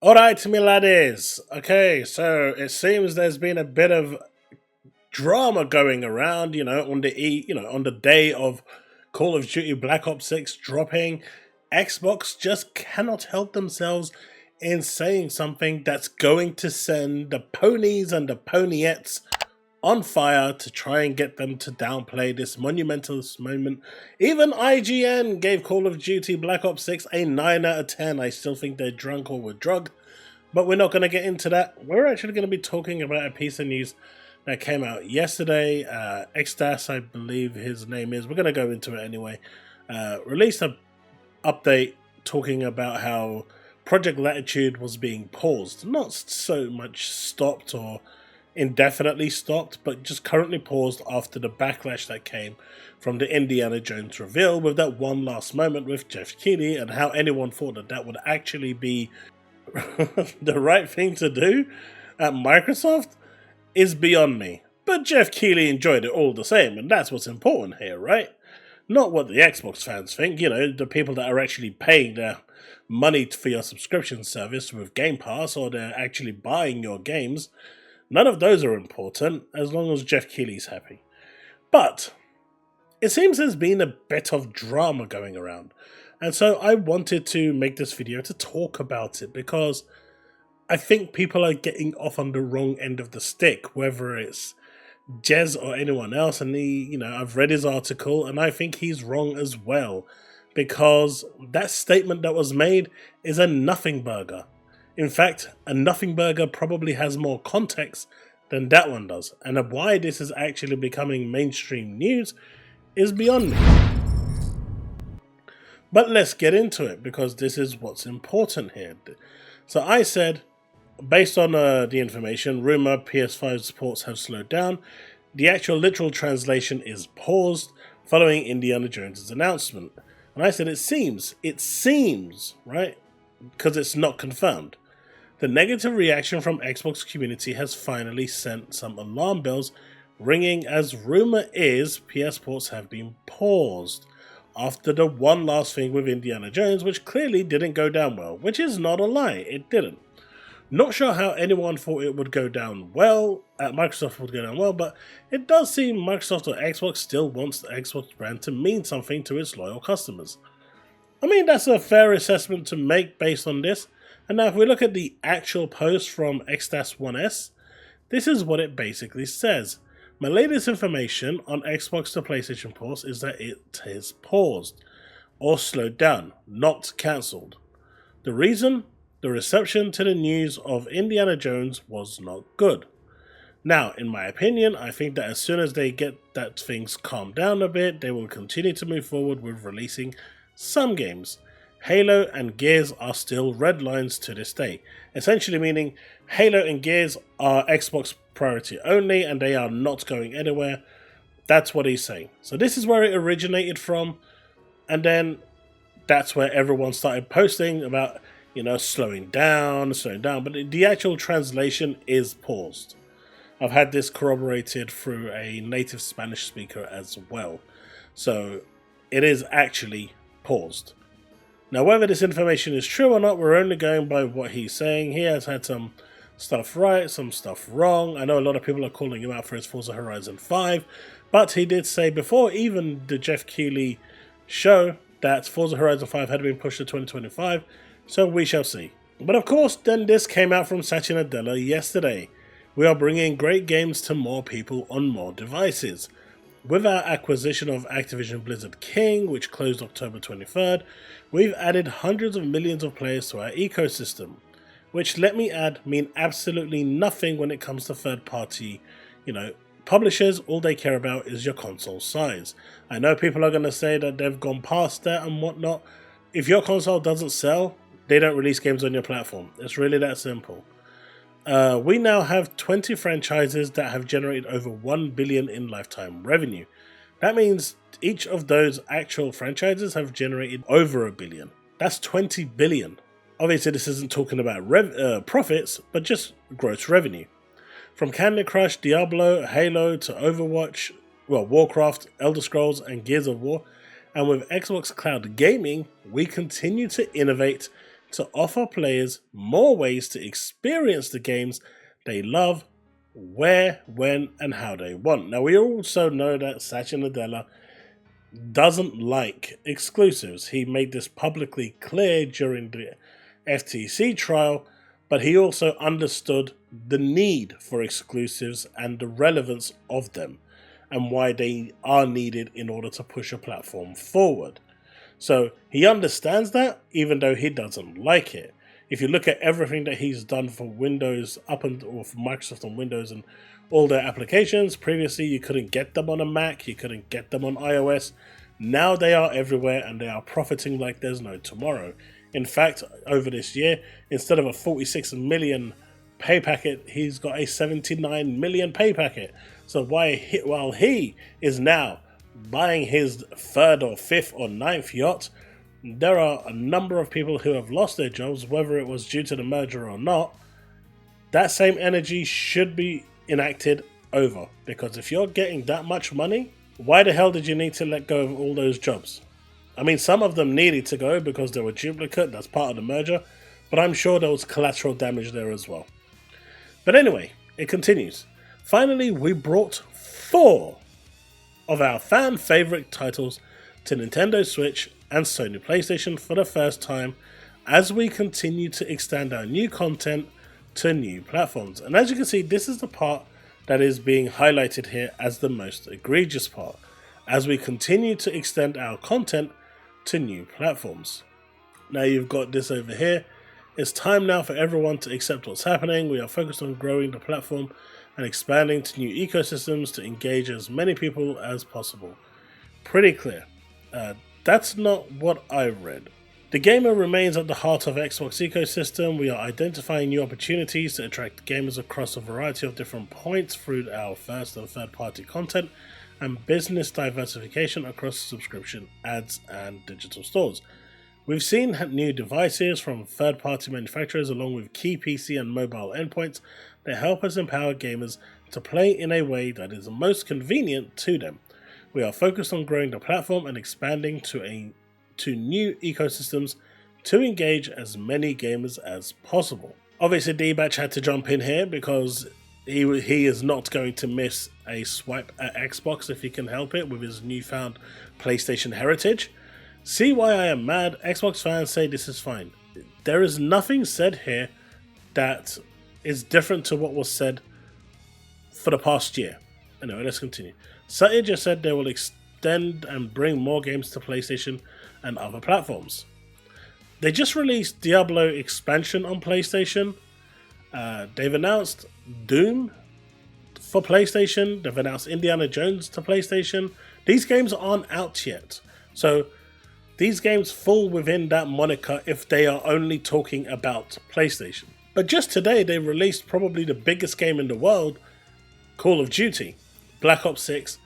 Alright, me laddies. Okay, so it seems there's been a bit of drama going around, on the day of Call of Duty Black Ops 6 dropping. Xbox just cannot help themselves in saying something that's going to send the ponies and the poniettes on fire to try and get them to downplay this monumental moment. Even IGN gave Call of Duty Black Ops 6 a 9 out of 10. I still think they're drunk or were drugged, but we're not going to get into that. We're actually going to be talking about a piece of news that came out yesterday. Xdas, I believe his name is. We're going to go into it anyway. Released an update talking about how Project Latitude was being paused. Not so much stopped or indefinitely stopped, but just currently paused after the backlash that came from the Indiana Jones reveal with that one last moment with Geoff Keighley, and how anyone thought that that would actually be the right thing to do at Microsoft is beyond me. But Geoff Keighley enjoyed it all the same, and that's what's important here, right? Not what the Xbox fans think, the people that are actually paying their money for your subscription service with Game Pass, or they're actually buying your games. None of those are important, as long as Geoff Keighley's happy. But it seems there's been a bit of drama going around. And so I wanted to make this video to talk about it, because I think people are getting off on the wrong end of the stick, whether it's Jez or anyone else. And I've read his article, and I think he's wrong as well, because that statement that was made is a nothing burger. In fact, a nothing burger probably has more context than that one does, and why this is actually becoming mainstream news is beyond me. But let's get into it, because this is what's important here. So I said, based on the information, rumor PS5 supports have slowed down. The actual literal translation is paused following Indiana Jones' announcement. And I said it seems, right? Because it's not confirmed. The negative reaction from Xbox community has finally sent some alarm bells ringing, as rumor is PS ports have been paused after the one last thing with Indiana Jones, which clearly didn't go down well, which is not a lie, it didn't. Not sure how anyone thought it would go down well, Microsoft would go down well, but it does seem Microsoft or Xbox still wants the Xbox brand to mean something to its loyal customers. I mean, that's a fair assessment to make based on this. And now if we look at the actual post from Xdas1S, this is what it basically says. My latest information on Xbox to PlayStation ports is that it is paused or slowed down, not cancelled. The reason? The reception to the news of Indiana Jones was not good. Now, in my opinion, I think that as soon as they get that things calm down a bit, they will continue to move forward with releasing some games. Halo and Gears are still red lines to this day, essentially meaning Halo and Gears are Xbox priority only and they are not going anywhere. That's what he's saying. So this is where it originated from, and then that's where everyone started posting about, slowing down, but the actual translation is paused. I've had this corroborated through a native Spanish speaker as well. So it is actually paused. Now, whether this information is true or not, we're only going by what he's saying. He has had some stuff right, some stuff wrong. I know a lot of people are calling him out for his Forza Horizon 5, but he did say before even the Geoff Keighley show that Forza Horizon 5 had been pushed to 2025, so we shall see. But of course, then this came out from Satya Nadella yesterday. We are bringing great games to more people on more devices. With our acquisition of Activision Blizzard King, which closed October 23rd, we've added hundreds of millions of players to our ecosystem, which, let me add, mean absolutely nothing when it comes to third-party, publishers. All they care about is your console size. I know people are going to say that they've gone past that and whatnot. If your console doesn't sell, they don't release games on your platform. It's really that simple. We now have 20 franchises that have generated over 1 billion in lifetime revenue. That means each of those actual franchises have generated over 1 billion. That's 20 billion. Obviously, this isn't talking about profits, but just gross revenue. From Candy Crush, Diablo, Halo to Overwatch, Warcraft, Elder Scrolls, and Gears of War. And with Xbox Cloud Gaming, we continue to innovate to offer players more ways to experience the games they love, where, when, and how they want. Now, we also know that Satya Nadella doesn't like exclusives. He made this publicly clear during the FTC trial, but he also understood the need for exclusives and the relevance of them and why they are needed in order to push a platform forward. So he understands that, even though he doesn't like it. If you look at everything that he's done for Windows or for Microsoft on Windows and all their applications, previously you couldn't get them on a Mac, you couldn't get them on iOS. Now they are everywhere and they are profiting like there's no tomorrow. In fact, over this year, instead of a 46 million pay packet, he's got a 79 million pay packet. So while he is now buying his third or fifth or ninth yacht, there are a number of people who have lost their jobs, whether it was due to the merger or not. That same energy should be enacted over, because if you're getting that much money, why the hell did you need to let go of all those jobs? I mean, some of them needed to go because they were duplicate, that's part of the merger, but I'm sure there was collateral damage there as well. But anyway, it continues. Finally, we brought 4 of our fan favorite titles to Nintendo Switch and Sony PlayStation for the first time, as we continue to extend our new content to new platforms. And as you can see, this is the part that is being highlighted here as the most egregious part, as we continue to extend our content to new platforms. Now you've got this over here. It's time now for everyone to accept what's happening. We are focused on growing the platform and expanding to new ecosystems to engage as many people as possible. Pretty clear. That's not what I read. The gamer remains at the heart of Xbox ecosystem. We are identifying new opportunities to attract gamers across a variety of different points through our first and third party content and business diversification across subscription, ads, and digital stores. We've seen new devices from third party manufacturers along with key PC and mobile endpoints that help us empower gamers to play in a way that is most convenient to them. We are focused on growing the platform and expanding to new ecosystems to engage as many gamers as possible. Obviously, D-Batch had to jump in here because he is not going to miss a swipe at Xbox if he can help it with his newfound PlayStation heritage. See why I am mad? Xbox fans say this is fine. There is nothing said here that is different to what was said for the past year. Anyway, let's continue. Satya just said they will extend and bring more games to PlayStation and other platforms. They just released Diablo expansion on PlayStation. They've announced Doom for PlayStation. They've announced Indiana Jones to PlayStation. These games aren't out yet. So these games fall within that moniker if they are only talking about PlayStation. But just today they released probably the biggest game in the world, Call of Duty, Black Ops 6,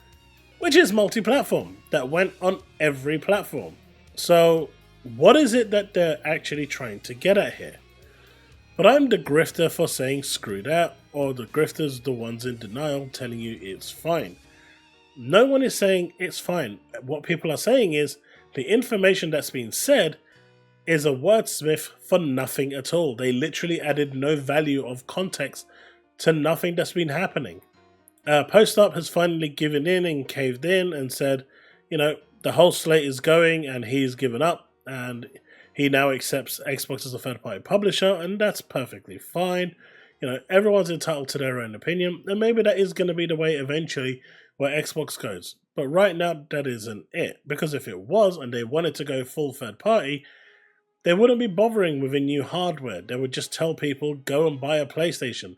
which is multi-platform, that went on every platform. So what is it that they're actually trying to get at here? But I'm the grifter for saying screw that, or the grifters the ones in denial telling you it's fine. No one is saying it's fine. What people are saying is the information that's been said is a wordsmith for nothing at all. They literally added no value of context to nothing that's been happening. Post-Up has finally given in and caved in and said, the whole slate is going and he's given up and he now accepts Xbox as a third-party publisher, and that's perfectly fine. Everyone's entitled to their own opinion, and maybe that is going to be the way eventually where Xbox goes. But right now, that isn't it. Because if it was and they wanted to go full third-party, they wouldn't be bothering with a new hardware. They would just tell people, go and buy a PlayStation,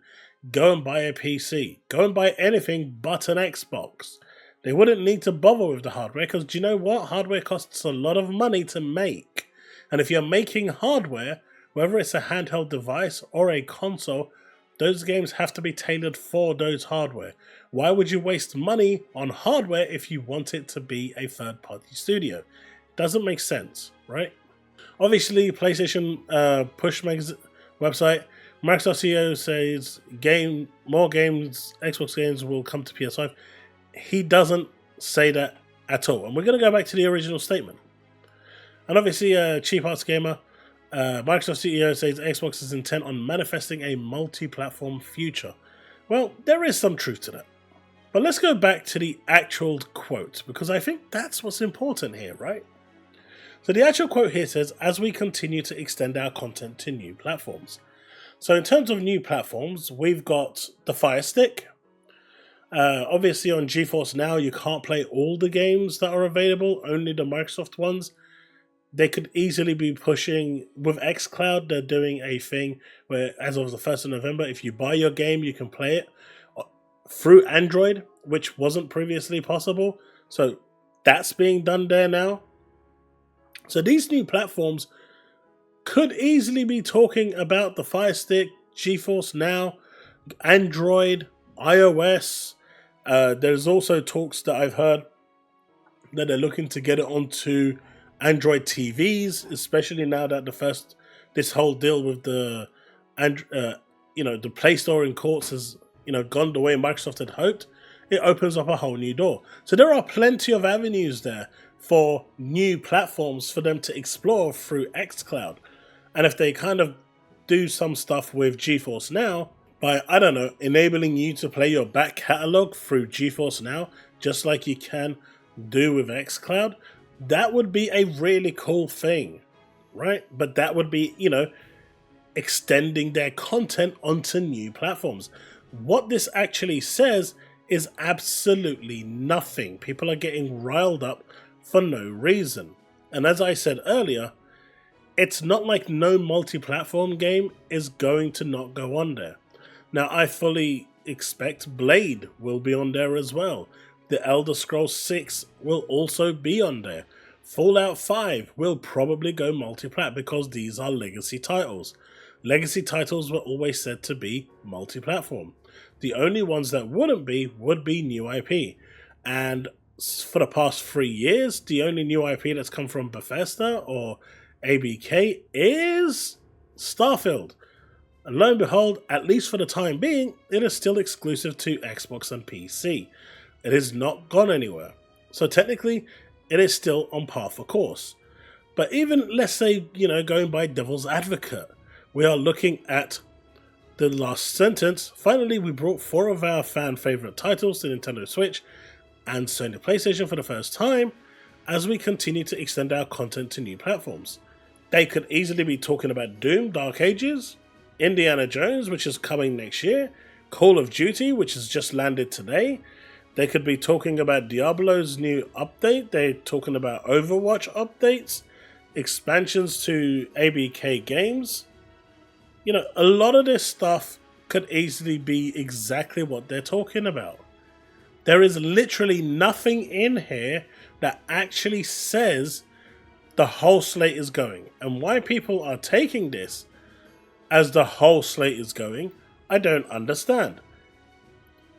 go and buy a PC, go and buy anything but an Xbox. They wouldn't need to bother with the hardware because do you know what? Hardware costs a lot of money to make. And if you're making hardware, whether it's a handheld device or a console, those games have to be tailored for those hardware. Why would you waste money on hardware if you want it to be a third-party studio? Doesn't make sense, right? Obviously, PlayStation push website, Microsoft CEO says more games, Xbox games will come to PS5. He doesn't say that at all. And we're going to go back to the original statement. And obviously, Cheap Arts Gamer, Microsoft CEO says Xbox is intent on manifesting a multi-platform future. Well, there is some truth to that. But let's go back to the actual quote, because I think that's what's important here, right? So the actual quote here says, as we continue to extend our content to new platforms. So in terms of new platforms, we've got the Fire Stick. Obviously on GeForce Now, you can't play all the games that are available, only the Microsoft ones. They could easily be pushing, with xCloud, they're doing a thing where as of the 1st of November, if you buy your game, you can play it through Android, which wasn't previously possible. So that's being done there now. So these new platforms could easily be talking about the Fire Stick, GeForce Now, Android, iOS. There's also talks that I've heard that they're looking to get it onto Android TVs, especially now that this whole deal with the the Play Store in courts has gone the way Microsoft had hoped. It opens up a whole new door. So there are plenty of avenues there for new platforms for them to explore through xCloud. And if they kind of do some stuff with GeForce Now by, I don't know, enabling you to play your back catalog through GeForce Now, just like you can do with xCloud, that would be a really cool thing, right? But that would be, extending their content onto new platforms. What this actually says is absolutely nothing. People are getting riled up for no reason. And as I said earlier, it's not like no multi-platform game is going to not go on there. Now, I fully expect Blade will be on there as well. The Elder Scrolls 6 will also be on there. Fallout 5 will probably go multi-plat because these are legacy titles. Legacy titles were always said to be multi-platform. The only ones that wouldn't be would be new IP. And for the past 3 years, the only new IP that's come from Bethesda or ABK is Starfield. And lo and behold, at least for the time being, it is still exclusive to Xbox and PC. It has not gone anywhere. So technically, it is still on par for course. But even, let's say, going by devil's advocate, we are looking at the last sentence. Finally, we brought 4 of our fan favorite titles to Nintendo Switch and Sony PlayStation for the first time as we continue to extend our content to new platforms. They could easily be talking about Doom, Dark Ages, Indiana Jones, which is coming next year, Call of Duty, which has just landed today. They could be talking about Diablo's new update. They're talking about Overwatch updates, expansions to ABK games. A lot of this stuff could easily be exactly what they're talking about. There is literally nothing in here that actually says the whole slate is going. And why people are taking this as the whole slate is going, I don't understand.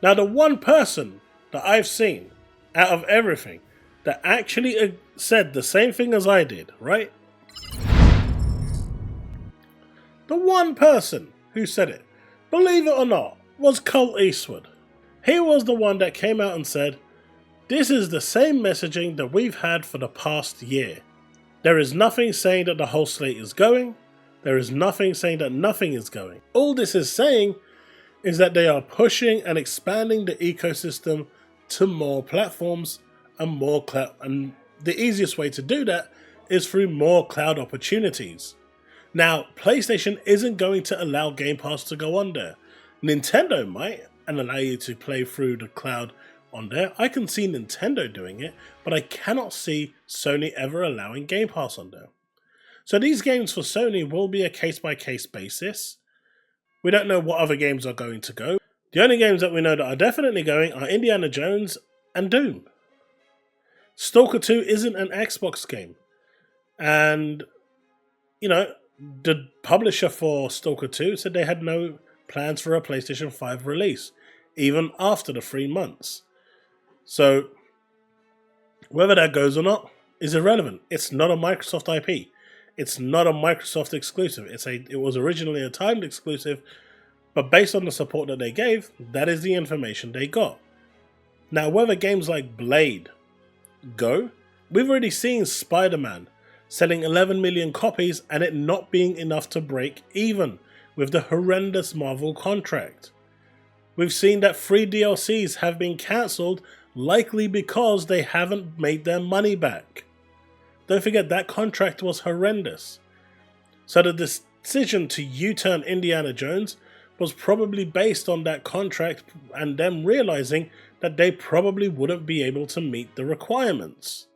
Now, the one person that I've seen out of everything that actually said the same thing as I did, right? The one person who said it, believe it or not, was Colt Eastwood. He was the one that came out and said, this is the same messaging that we've had for the past year. There is nothing saying that the whole slate is going. There is nothing saying that nothing is going. All this is saying is that they are pushing and expanding the ecosystem to more platforms and more cloud. And the easiest way to do that is through more cloud opportunities. Now, PlayStation isn't going to allow Game Pass to go on there. Nintendo might and allow you to play through the cloud on there. I can see Nintendo doing it, but I cannot see Sony ever allowing Game Pass on there. So these games for Sony will be a case-by-case basis. We don't know what other games are going to go. The only games that we know that are definitely going are Indiana Jones and Doom. Stalker 2 isn't an Xbox game. And, the publisher for Stalker 2 said they had no plans for a PlayStation 5 release, even after the 3 months. So, whether that goes or not is irrelevant. It's not a Microsoft IP. It's not a Microsoft exclusive. It was originally a timed exclusive, but based on the support that they gave, that is the information they got. Now, whether games like Blade go, we've already seen Spider-Man selling 11 million copies and it not being enough to break even with the horrendous Marvel contract. We've seen that free DLCs have been cancelled, likely because they haven't made their money back. Don't forget that contract was horrendous. So the decision to U-turn Indiana Jones was probably based on that contract and them realizing that they probably wouldn't be able to meet the requirements.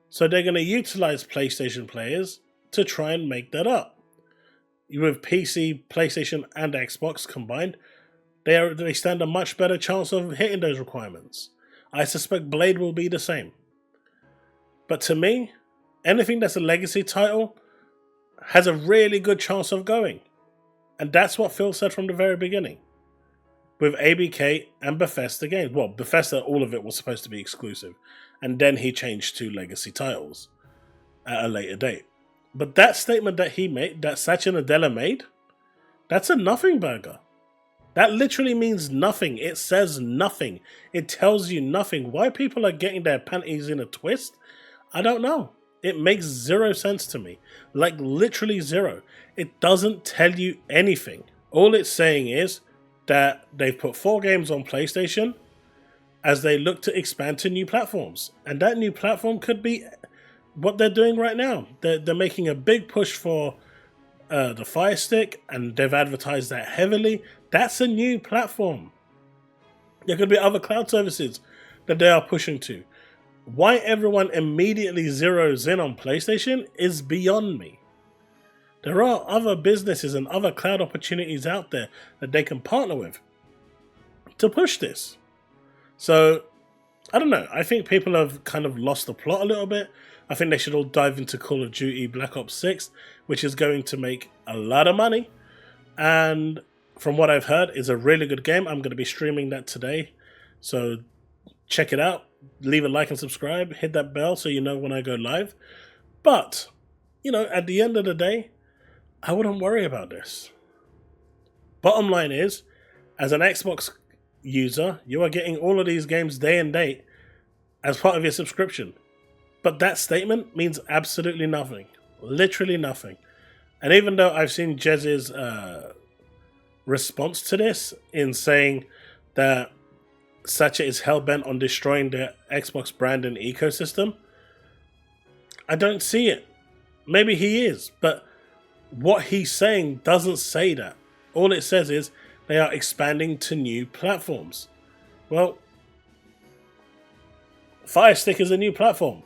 So they're going to utilize PlayStation players to try and make that up. With PC, PlayStation and Xbox combined, they stand a much better chance of hitting those requirements. I suspect Blade will be the same. But to me, anything that's a legacy title has a really good chance of going. And that's what Phil said from the very beginning. With ABK and Bethesda games. Well, Bethesda, all of it was supposed to be exclusive. And then he changed to legacy titles at a later date. But that statement that he made, that Satya Nadella made, that's a nothing burger. That literally means nothing. It says nothing. It tells you nothing. Why people are getting their panties in a twist, I don't know. It makes zero sense to me. Like literally zero. It doesn't tell you anything. All it's saying is that they've put 4 games on PlayStation as they look to expand to new platforms. And that new platform could be what they're doing right now. They're making a big push for the Fire Stick, and they've advertised that heavily. That's a new platform. There could be other cloud services that they are pushing to. Why everyone immediately zeroes in on PlayStation is beyond me. There are other businesses and other cloud opportunities out there that they can partner with to push this. So, I don't know. I think people have kind of lost the plot a little bit. I think they should all dive into Call of Duty Black Ops 6, which is going to make a lot of money. And from what I've heard, is a really good game. I'm going to be streaming that today. So, check it out. Leave a like and subscribe. Hit that bell so you know when I go live. But, you know, at the end of the day, I wouldn't worry about this. Bottom line is, as an Xbox user, you are getting all of these games day and date as part of your subscription. But that statement means absolutely nothing. Literally nothing. And even though I've seen Jez's response to this in saying that Satya is hell-bent on destroying the Xbox brand and ecosystem, I don't see it. Maybe he is, but what he's saying doesn't say that. All it says is they are expanding to new platforms. Well, Fire Stick is a new platform.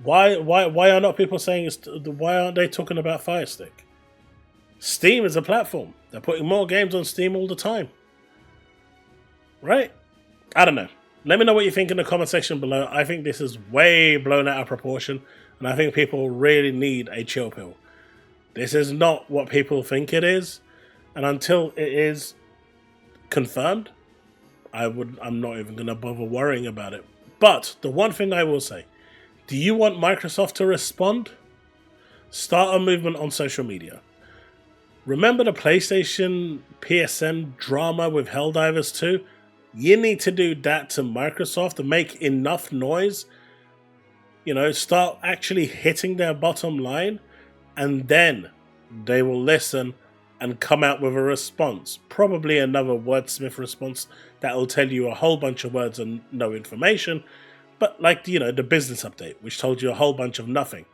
Why are not people saying why aren't they talking about Fire Stick? Steam is a platform. They're putting more games on Steam all the time. Right? I don't know. Let me know what you think in the comment section below. I think this is way blown out of proportion, and I think people really need a chill pill. This is not what people think it is, and until it is confirmed, I'm not even going to bother worrying about it. But the one thing I will say, do you want Microsoft to respond? Start a movement on social media. Remember the PlayStation PSN drama with Helldivers 2? You need to do that to Microsoft to make enough noise. You know, start actually hitting their bottom line, and then they will listen and come out with a response. Probably another wordsmith response that will tell you a whole bunch of words and no information. But like, you know, the business update, which told you a whole bunch of nothing.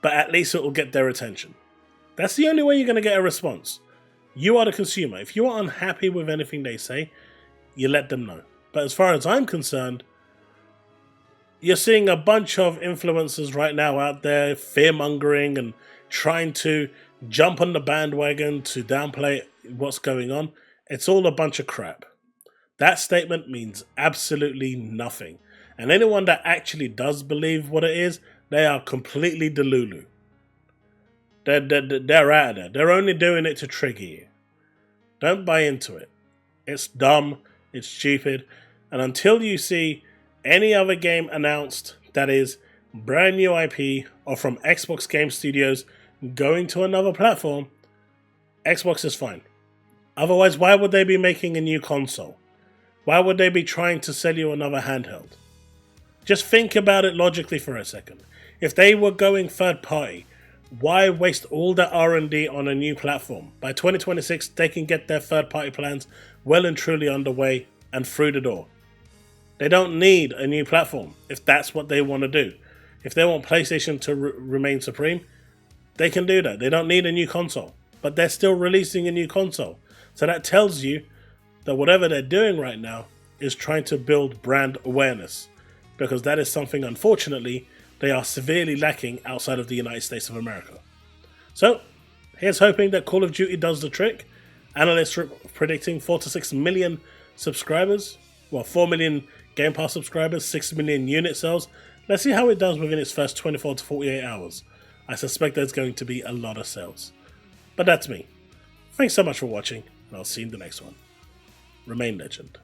But at least it will get their attention. That's the only way you're going to get a response. You are the consumer. If you are unhappy with anything they say, you let them know. But as far as I'm concerned, you're seeing a bunch of influencers right now out there fear-mongering and trying to jump on the bandwagon to downplay what's going on. It's all a bunch of crap. That statement means absolutely nothing. And anyone that actually does believe what it is, they are completely delulu. They're out of there. They're only doing it to trigger you. Don't buy into it. It's dumb. It's stupid. And until you see any other game announced that is brand new IP or from Xbox Game Studios going to another platform, Xbox is fine. Otherwise, why would they be making a new console? Why would they be trying to sell you another handheld? Just think about it logically for a second. If they were going third party, why waste all that R&D on a new platform? By 2026, they can get their third party plans well and truly underway and through the door. They don't need a new platform if that's what they want to do. If they want PlayStation to remain supreme, they can do that. They don't need a new console, but they're still releasing a new console. So that tells you that whatever they're doing right now is trying to build brand awareness, because that is something, unfortunately, they are severely lacking outside of the United States of America. So, here's hoping that Call of Duty does the trick. Analysts are predicting 4 to 6 million subscribers. Well, 4 million Game Pass subscribers, 6 million unit sales. Let's see how it does within its first 24 to 48 hours. I suspect there's going to be a lot of sales. But that's me. Thanks so much for watching, and I'll see you in the next one. Remain legend.